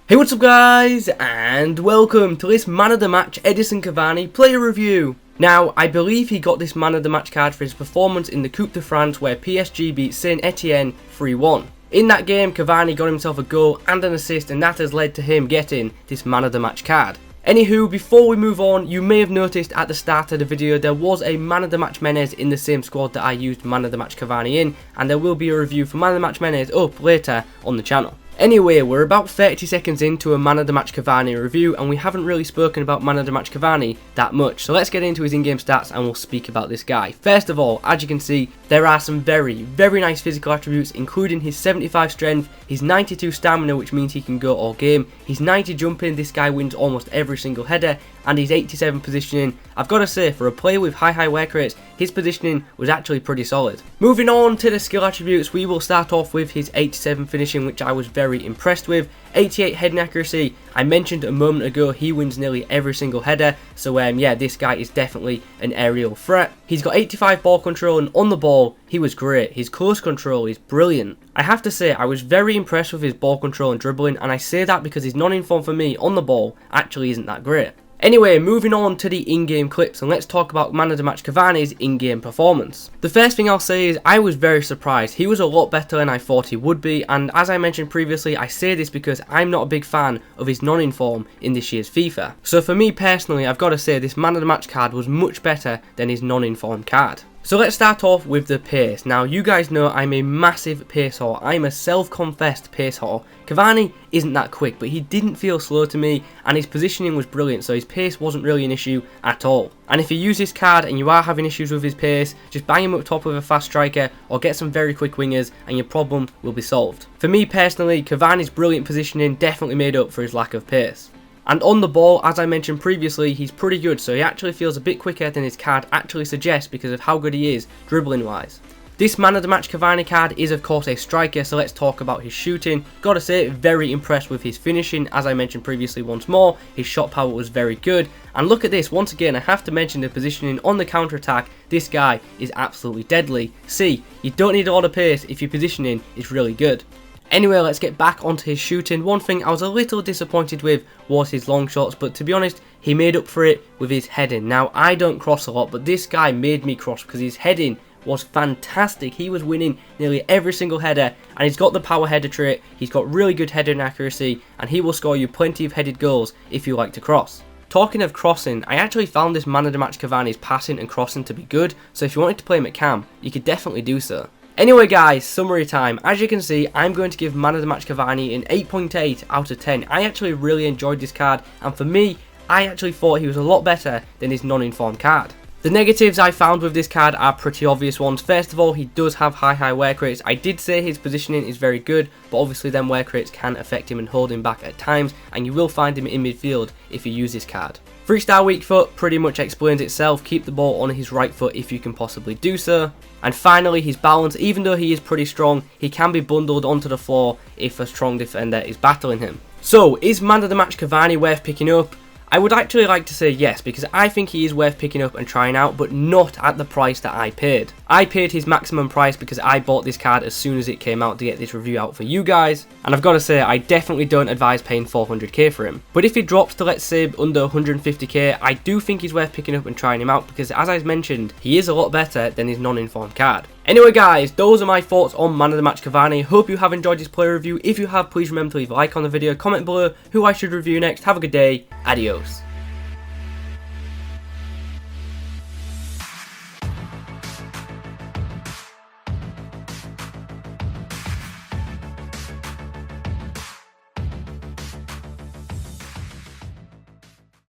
Hey, what's up guys, and welcome to this Man of the Match Edison Cavani player review. Now, I believe he got this Man of the Match card for his performance in the Coupe de France where PSG beat Saint Etienne 3-1. In that game, Cavani got himself a goal and an assist, and that has led to him getting this Man of the Match card. Anywho, before we move on, you may have noticed at the start of the video there was a Man of the Match Menez in the same squad that I used Man of the Match Cavani in, and there will be a review for Man of the Match Menez up later on the channel. Anyway, we're about 30 seconds into a Man of the Match Cavani review, and we haven't really spoken about Man of the Match Cavani that much, so let's get into his in-game stats and we'll speak about this guy. First of all, as you can see, there are some very nice physical attributes, including his 75 strength, his 92 stamina, which means he can go all game, his 90 jumping, this guy wins almost every single header, and his 87 positioning. I've got to say, for a player with high work rates, his positioning was actually pretty solid. Moving on to the skill attributes, we will start off with his 87 finishing, which I was very impressed with. 88 heading accuracy, I mentioned a moment ago he wins nearly every single header, so yeah, this guy is definitely an aerial threat. He's got 85 ball control, and on the ball he was great. His close control is brilliant. I have to say, I was very impressed with his ball control and dribbling, and I say that because his non-inform for me on the ball actually isn't that great. Anyway, moving on to the in-game clips, and let's talk about Man of the Match Cavani's in-game performance. The first thing I'll say is I was very surprised. He was a lot better than I thought he would be, and as I mentioned previously, I say this because I'm not a big fan of his non-inform in this year's FIFA. So for me personally, I've got to say this Man of the Match card was much better than his non-inform card. So let's start off with the pace. Now, you guys know I'm a massive pace whore. I'm a self-confessed pace whore. Cavani isn't that quick, but he didn't feel slow to me, and his positioning was brilliant, so his pace wasn't really an issue at all. And if you use this card and you are having issues with his pace, just bang him up top with a fast striker or get some very quick wingers and your problem will be solved. For me personally, Cavani's brilliant positioning definitely made up for his lack of pace. And on the ball, as I mentioned previously, he's pretty good, so he actually feels a bit quicker than his card actually suggests because of how good he is dribbling wise. This Man of the Match Cavani card is of course a striker, so let's talk about his shooting. Gotta say, very impressed with his finishing. As I mentioned previously once more, his shot power was very good. And look at this, once again I have to mention the positioning on the counter attack. This guy is absolutely deadly. See, you don't need a lot of pace if your positioning is really good. Anyway, let's get back onto his shooting. One thing I was a little disappointed with was his long shots, but to be honest, he made up for it with his heading. Now, I don't cross a lot, but this guy made me cross because his heading was fantastic. He was winning nearly every single header, and he's got the power header trait. He's got really good heading accuracy, and he will score you plenty of headed goals if you like to cross. Talking of crossing, I actually found this Man of the Match Cavani's passing and crossing to be good, so if you wanted to play him at cam, you could definitely do so. Anyway guys, summary time. As you can see, I'm going to give Man of the Match Cavani an 8.8 out of 10. I actually really enjoyed this card, and for me, I actually thought he was a lot better than his non-informed card. The negatives I found with this card are pretty obvious ones. First of all, he does have high work rates. I did say his positioning is very good, but obviously them work rates can affect him and hold him back at times, and you will find him in midfield if you use this card. 3-star weak foot pretty much explains itself. Keep the ball on his right foot if you can possibly do so. And finally, his balance. Even though he is pretty strong, he can be bundled onto the floor if a strong defender is battling him. So, is Man of the Match Cavani worth picking up? I would actually like to say yes, because I think he is worth picking up and trying out, but not at the price that I paid. I paid his maximum price because I bought this card as soon as it came out to get this review out for you guys, and I've got to say I definitely don't advise paying 400k for him. But if he drops to, let's say, under 150k, I do think he's worth picking up and trying him out because, as I mentioned, he is a lot better than his non-informed card. Anyway guys, those are my thoughts on Man of the Match Cavani. Hope you have enjoyed this player review. If you have, please remember to leave a like on the video, comment below who I should review next. Have a good day. Adios.